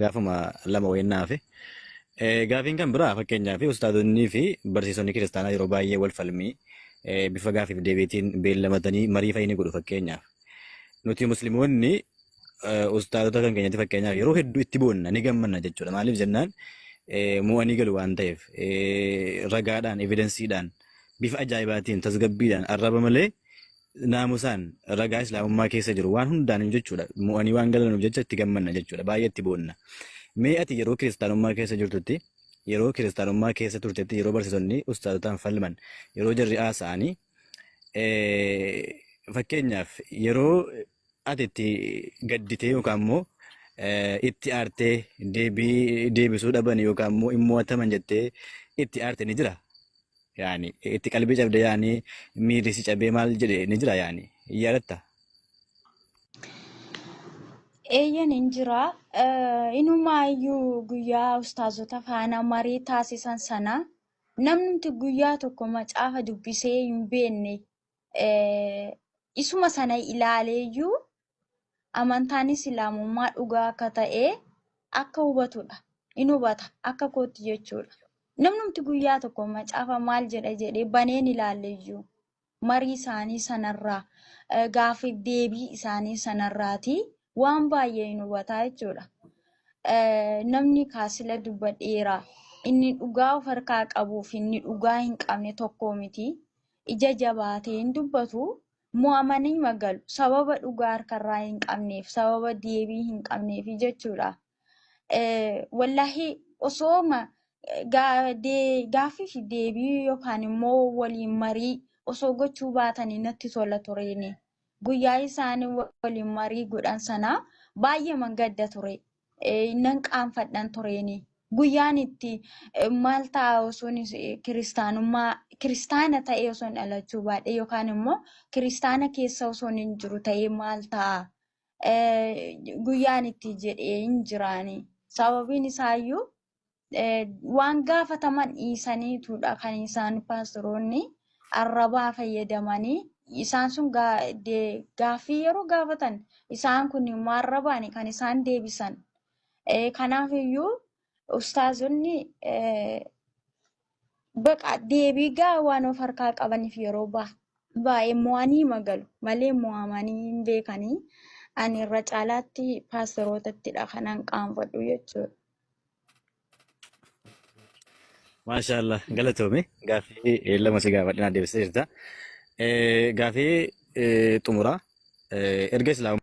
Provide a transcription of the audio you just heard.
gaafuma lama wayinaa fi gaafiin kan biraa fakkeenyaa fi ustaadonnii fi barsiisonni kiristaanaa yeroo baay'ee wal falmii bifa gaafiif deebiitiin beellamatanii marii fayyini godhu fakkeenyaaf. Nuti musliimoonni ustaadota kan keenyatti fakkeenyaaf yeroo hedduu itti boonna ni gammanna jechuudha. Maaliif jennaan mo'anii galu waan ta'eef ragaadhaan evidensiidhaan bifa ajaa'ibaatiin tasgabbiidhaan arraba malee naamusaan ragaa islaamummaa keessa jiru waan hundaan jechuudha. Mo'anii waan galanuuf jecha itti gammanna jechuudha. Baay'ee itti boonna. Mee ati yeroo kiristaanummaa keessa jirtutti yeroo kiristaanummaa keessa turtetti yeroo barsiisonni ustaadotaan falman yeroo jarri haasa'anii fakkeenyaaf yeroo ati itti gadditee yookaan immoo itti aartee deebisuu dhaban yookaan immoo immo'ataman jettee itti aarte ni jira. Yaani itti qalbii cabde yaani miirri si cabee maal jedhe ni jira yaani yaadatta. Eeyyan hin jira. Inumaayyuu guyyaa ustaazota faana marii taasisan sana namni guyyaa tokko macaafa dubbisee hin beekne isuma sana ilaaleeyyuu amantaan islaamummaa dhugaa akka ta'e akka hubatudha. In hubata akka kootti jechuudha. Namni guyyaa tokko macaafa maal jedhee baneen ilaaleeyyuu marii isaanii sanarraa gaafiif deebii isaanii sanarraati. Waan baay'ee hin hubataa jechuudha. Namni kaasila dubbadheeraa inni dhugaa of harkaa qabuuf inni dhugaa hin qabne tokko miti. Ija jabaatee hin dubbatu mo'amanii magalu sababa dhugaa harkarraa hin qabneef sababa deebii hin qabneef jechuudha. Wallahi osooma gaaffii fi deebii yookaan immoo waliin marii osoo gochuu baatanii natti tola tureeni. Guyyaa isaanii waliin marii godhan sana baay'ee mangadda ture. Nan qaanfadhan tureeni. Guyyaan itti maal ta'a osoo kiristaana ta'ee osoo dhalachuu baadhee yookaan immoo kiristaana keessa osoo hin jiru ta'ee maal ta'a guyyaan itti jedhee hin jiraani. Sababiin isaayyuu waan gaafataman dhiisaniitudha kan isaan paastoroonni arrabaa fayyadamanii. Isaan sun gaaffii yeroo gaafatan isaan kun immoo arrabaan kan isaan deebisan. Kanaaf iyyuu ustaazonni baqa deebii waan of harkaa qabaniif yeroo baay'ee mo'anii magalu malee mo'amanii hin beekanii. Ani irra caalaatti paastorootatti kanan qaanfadhu jechuudha. Maashaallah galatoome gaaffii lama si gaafadhinaa deebisee jirta. Gaaffii xumuraa erga islaamu